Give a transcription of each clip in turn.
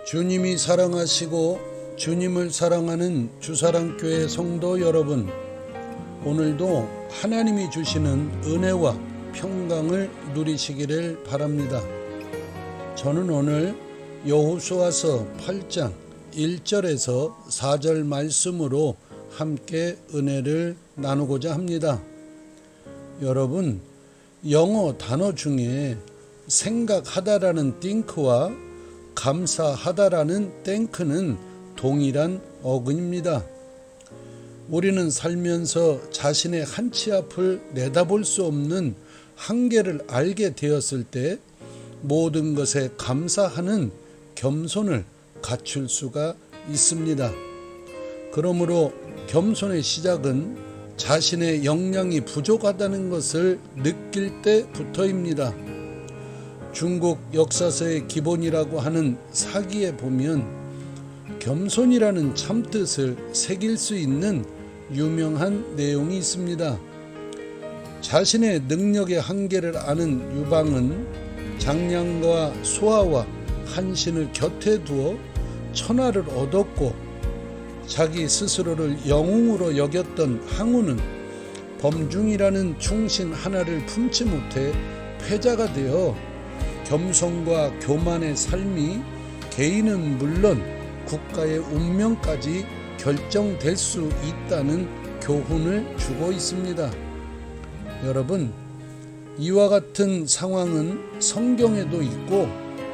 주님이 사랑하시고 주님을 사랑하는 주사랑교회 성도 여러분, 오늘도 하나님이 주시는 은혜와 평강을 누리시기를 바랍니다. 저는 오늘 여호수아서 8장 1절에서 4절 말씀으로 함께 은혜를 나누고자 합니다. 여러분, 영어 단어 중에 생각하다라는 think와 감사하다라는 thank는 동일한 어근입니다. 우리는 살면서 자신의 한치 앞을 내다볼 수 없는 한계를 알게 되었을 때 모든 것에 감사하는 겸손을 갖출 수가 있습니다. 그러므로 겸손의 시작은 자신의 역량이 부족하다는 것을 느낄 때부터입니다. 중국 역사서의 기본이라고 하는 사기에 보면 겸손이라는 참뜻을 새길 수 있는 유명한 내용이 있습니다. 자신의 능력의 한계를 아는 유방은 장량과 소아와 한신을 곁에 두어 천하를 얻었고, 자기 스스로를 영웅으로 여겼던 항우는 범중이라는 충신 하나를 품지 못해 패자가 되어 겸손과 교만의 삶이 개인은 물론 국가의 운명까지 결정될 수 있다는 교훈을 주고 있습니다. 여러분, 이와 같은 상황은 성경에도 있고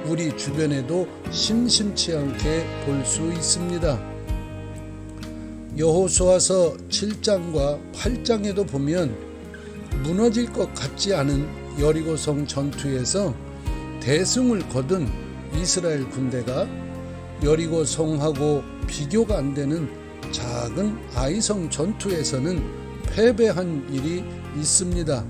우리 주변에도 심심치 않게 볼 수 있습니다. 여호수아서 7장과 8장에도 보면 무너질 것 같지 않은 여리고성 전투에서 대승을 거둔 이스라엘 군대가 여리고성하고 비교가 안 되는 작은 아이성 전투에서는 패배한 일이 있습니다.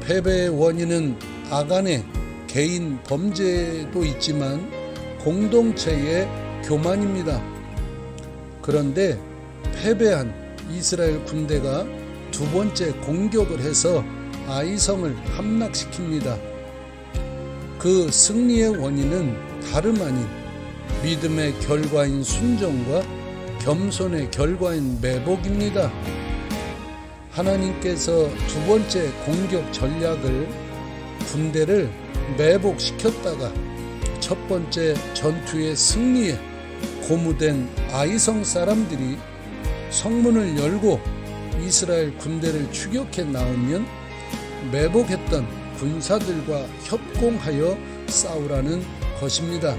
패배의 원인은 아간의 개인 범죄도 있지만 공동체의 교만입니다. 그런데 패배한 이스라엘 군대가 두 번째 공격을 해서 아이성을 함락시킵니다. 그 승리의 원인은 다름 아닌 믿음의 결과인 순종과 겸손의 결과인 매복입니다. 하나님께서 두 번째 공격 전략을 군대를 매복시켰다가 첫 번째 전투의 승리에 고무된 아이성 사람들이 성문을 열고 이스라엘 군대를 추격해 나오면 매복했던 군사들과 협공하여 싸우라는 것입니다.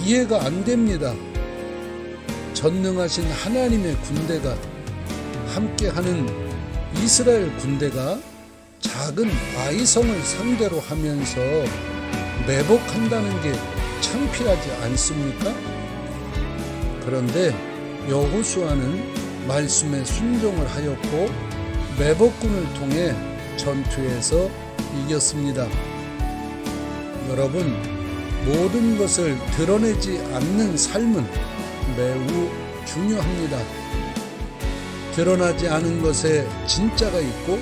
이해가 안 됩니다. 전능하신 하나님의 군대가 함께하는 이스라엘 군대가 작은 아이성을 상대로 하면서 매복한다는 게 창피하지 않습니까? 그런데 여호수아는 말씀에 순종을 하였고 매복군을 통해 전투에서 이겼습니다. 여러분, 모든 것을 드러내지 않는 삶은 매우 중요합니다. 드러나지 않은 것에 진짜가 있고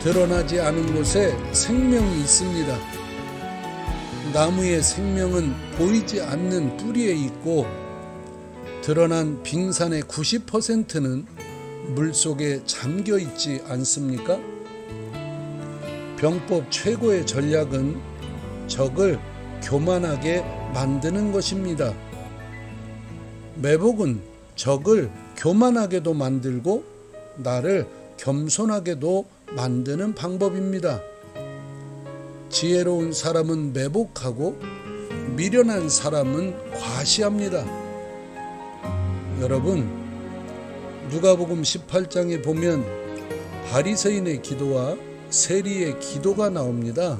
드러나지 않은 곳에 생명이 있습니다. 나무의 생명은 보이지 않는 뿌리에 있고 드러난 빙산의 90%는 물속에 잠겨 있지 않습니까? 병법 최고의 전략은 적을 교만하게 만드는 것입니다. 매복은 적을 교만하게도 만들고 나를 겸손하게도 만드는 방법입니다. 지혜로운 사람은 매복하고 미련한 사람은 과시합니다. 여러분, 누가복음 18장에 보면 바리새인의 기도와 세리의 기도가 나옵니다.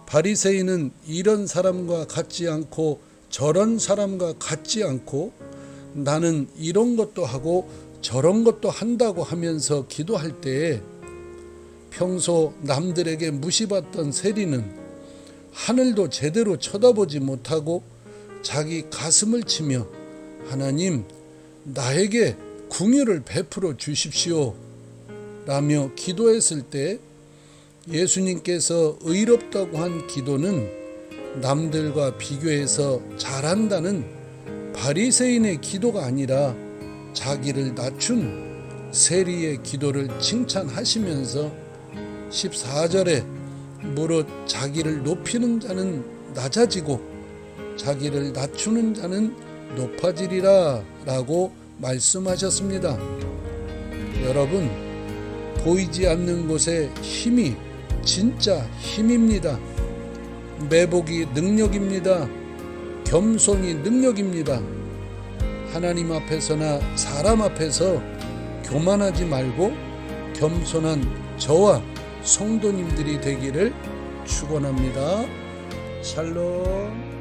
바리새인은 이런 사람과 같지 않고 저런 사람과 같지 않고 나는 이런 것도 하고 저런 것도 한다고 하면서 기도할 때 평소 남들에게 무시받던 세리는 하늘도 제대로 쳐다보지 못하고 자기 가슴을 치며 하나님, 나에게 긍휼을 베풀어 주십시오 라며 기도했을 때 예수님께서 의롭다고 한 기도는 남들과 비교해서 잘한다는 바리새인의 기도가 아니라 자기를 낮춘 세리의 기도를 칭찬하시면서 14절에 무릇 자기를 높이는 자는 낮아지고 자기를 낮추는 자는 높아지리라 라고 말씀하셨습니다. 여러분, 보이지 않는 곳에 힘이 진짜 힘입니다. 매복이 능력입니다. 겸손이 능력입니다. 하나님 앞에서나 사람 앞에서 교만하지 말고 겸손한 저와 성도님들이 되기를 축원합니다. 샬롬.